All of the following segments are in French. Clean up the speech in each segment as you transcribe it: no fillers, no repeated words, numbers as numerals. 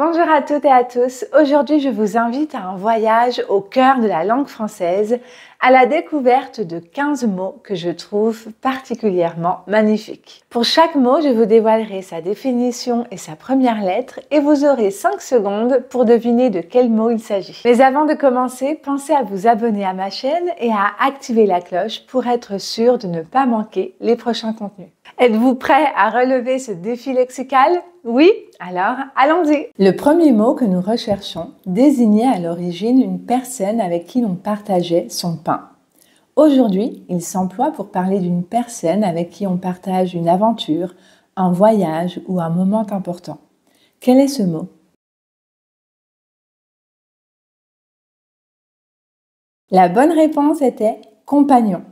Bonjour à toutes et à tous. Aujourd'hui, je vous invite à un voyage au cœur de la langue française, à la découverte de 15 mots que je trouve particulièrement magnifiques. Pour chaque mot, je vous dévoilerai sa définition et sa première lettre et vous aurez 5 secondes pour deviner de quel mot il s'agit. Mais avant de commencer, pensez à vous abonner à ma chaîne et à activer la cloche pour être sûr de ne pas manquer les prochains contenus. Êtes-vous prêt à relever ce défi lexical? Oui? Alors, allons-y! Le premier mot que nous recherchons désignait à l'origine une personne avec qui l'on partageait son pain. Aujourd'hui, il s'emploie pour parler d'une personne avec qui on partage une aventure, un voyage ou un moment important. Quel est ce mot? La bonne réponse était compagnon.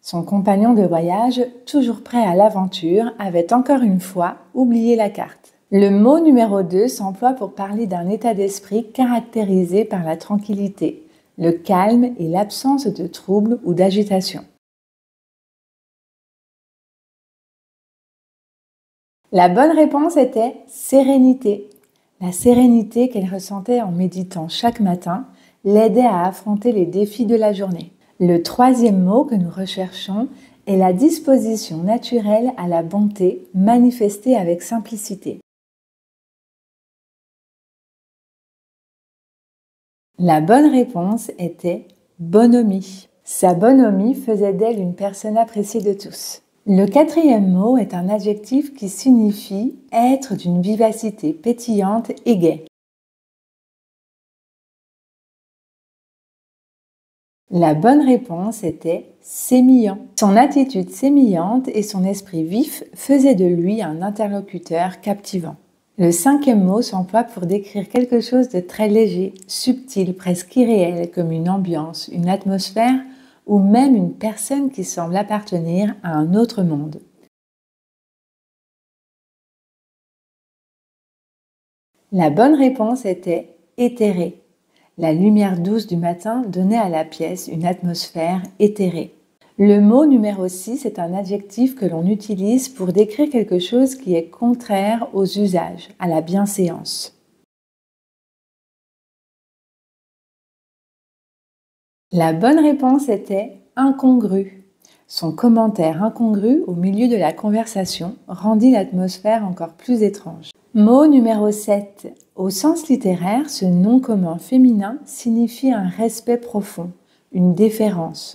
Son compagnon de voyage, toujours prêt à l'aventure, avait encore une fois oublié la carte. Le mot numéro 2 s'emploie pour parler d'un état d'esprit caractérisé par la tranquillité, le calme et l'absence de trouble ou d'agitation. La bonne réponse était sérénité. La sérénité qu'elle ressentait en méditant chaque matin l'aidait à affronter les défis de la journée. Le troisième mot que nous recherchons est la disposition naturelle à la bonté manifestée avec simplicité. La bonne réponse était bonhomie. Sa bonhomie faisait d'elle une personne appréciée de tous. Le quatrième mot est un adjectif qui signifie être d'une vivacité pétillante et gaie. La bonne réponse était sémillant. Son attitude sémillante et son esprit vif faisaient de lui un interlocuteur captivant. Le cinquième mot s'emploie pour décrire quelque chose de très léger, subtil, presque irréel, comme une ambiance, une atmosphère ou même une personne qui semble appartenir à un autre monde. La bonne réponse était éthéré. La lumière douce du matin donnait à la pièce une atmosphère éthérée. Le mot numéro 6 est un adjectif que l'on utilise pour décrire quelque chose qui est contraire aux usages, à la bienséance. La bonne réponse était incongru. Son commentaire incongru au milieu de la conversation rendit l'atmosphère encore plus étrange. Mot numéro 7. Au sens littéraire, ce nom commun féminin signifie un respect profond, une déférence.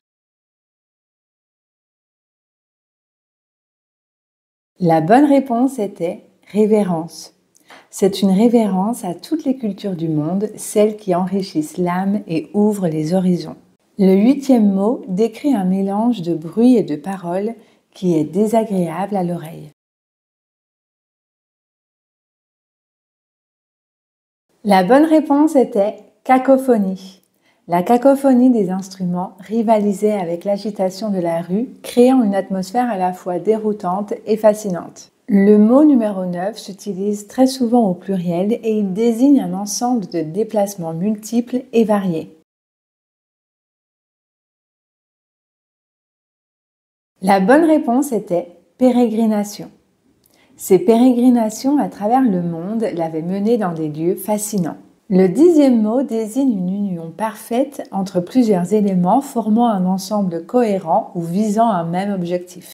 La bonne réponse était révérence. C'est une révérence à toutes les cultures du monde, celles qui enrichissent l'âme et ouvrent les horizons. Le huitième mot décrit un mélange de bruit et de paroles qui est désagréable à l'oreille. La bonne réponse était cacophonie. La cacophonie des instruments rivalisait avec l'agitation de la rue, créant une atmosphère à la fois déroutante et fascinante. Le mot numéro 9 s'utilise très souvent au pluriel et il désigne un ensemble de déplacements multiples et variés. La bonne réponse était pérégrination. Ces pérégrinations à travers le monde l'avaient mené dans des lieux fascinants. Le 10e mot désigne une union parfaite entre plusieurs éléments formant un ensemble cohérent ou visant un même objectif.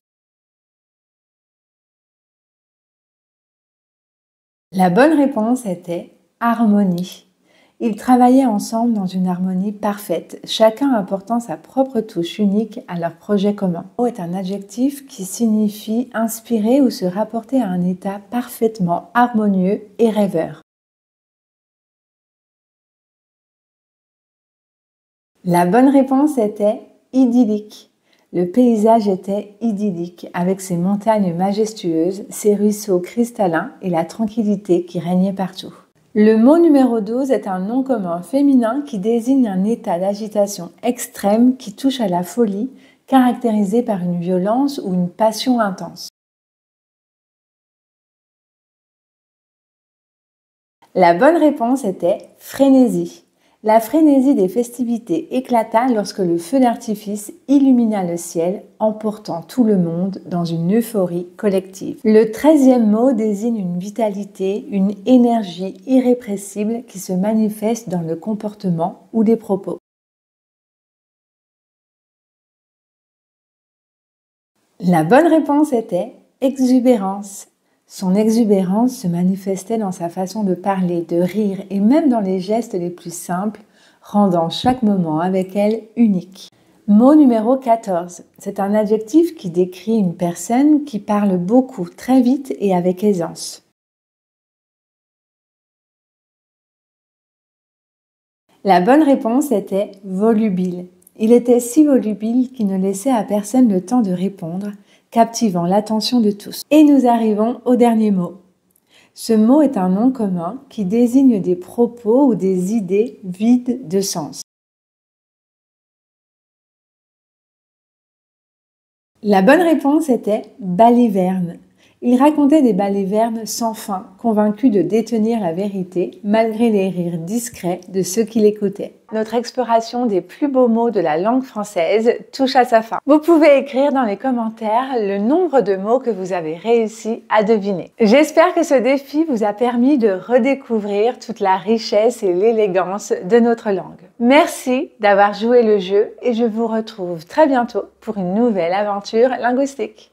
La bonne réponse était harmonie. Ils travaillaient ensemble dans une harmonie parfaite, chacun apportant sa propre touche unique à leur projet commun. Le mot est un adjectif qui signifie inspirer ou se rapporter à un état parfaitement harmonieux et rêveur. La bonne réponse était idyllique. Le paysage était idyllique, avec ses montagnes majestueuses, ses ruisseaux cristallins et la tranquillité qui régnait partout. Le mot numéro 12 est un nom commun féminin qui désigne un état d'agitation extrême qui touche à la folie, caractérisé par une violence ou une passion intense. La bonne réponse était frénésie. La frénésie des festivités éclata lorsque le feu d'artifice illumina le ciel, emportant tout le monde dans une euphorie collective. Le 13e mot désigne une vitalité, une énergie irrépressible qui se manifeste dans le comportement ou les propos. La bonne réponse était exubérance. Son exubérance se manifestait dans sa façon de parler, de rire et même dans les gestes les plus simples, rendant chaque moment avec elle unique. Mot numéro 14. C'est un adjectif qui décrit une personne qui parle beaucoup, très vite et avec aisance. La bonne réponse était volubile. Il était si volubile qu'il ne laissait à personne le temps de répondre, captivant l'attention de tous. Et nous arrivons au dernier mot. Ce mot est un nom commun qui désigne des propos ou des idées vides de sens. La bonne réponse était baliverne. Il racontait des balivernes sans fin, convaincu de détenir la vérité, malgré les rires discrets de ceux qui l'écoutaient. Notre exploration des plus beaux mots de la langue française touche à sa fin. Vous pouvez écrire dans les commentaires le nombre de mots que vous avez réussi à deviner. J'espère que ce défi vous a permis de redécouvrir toute la richesse et l'élégance de notre langue. Merci d'avoir joué le jeu et je vous retrouve très bientôt pour une nouvelle aventure linguistique.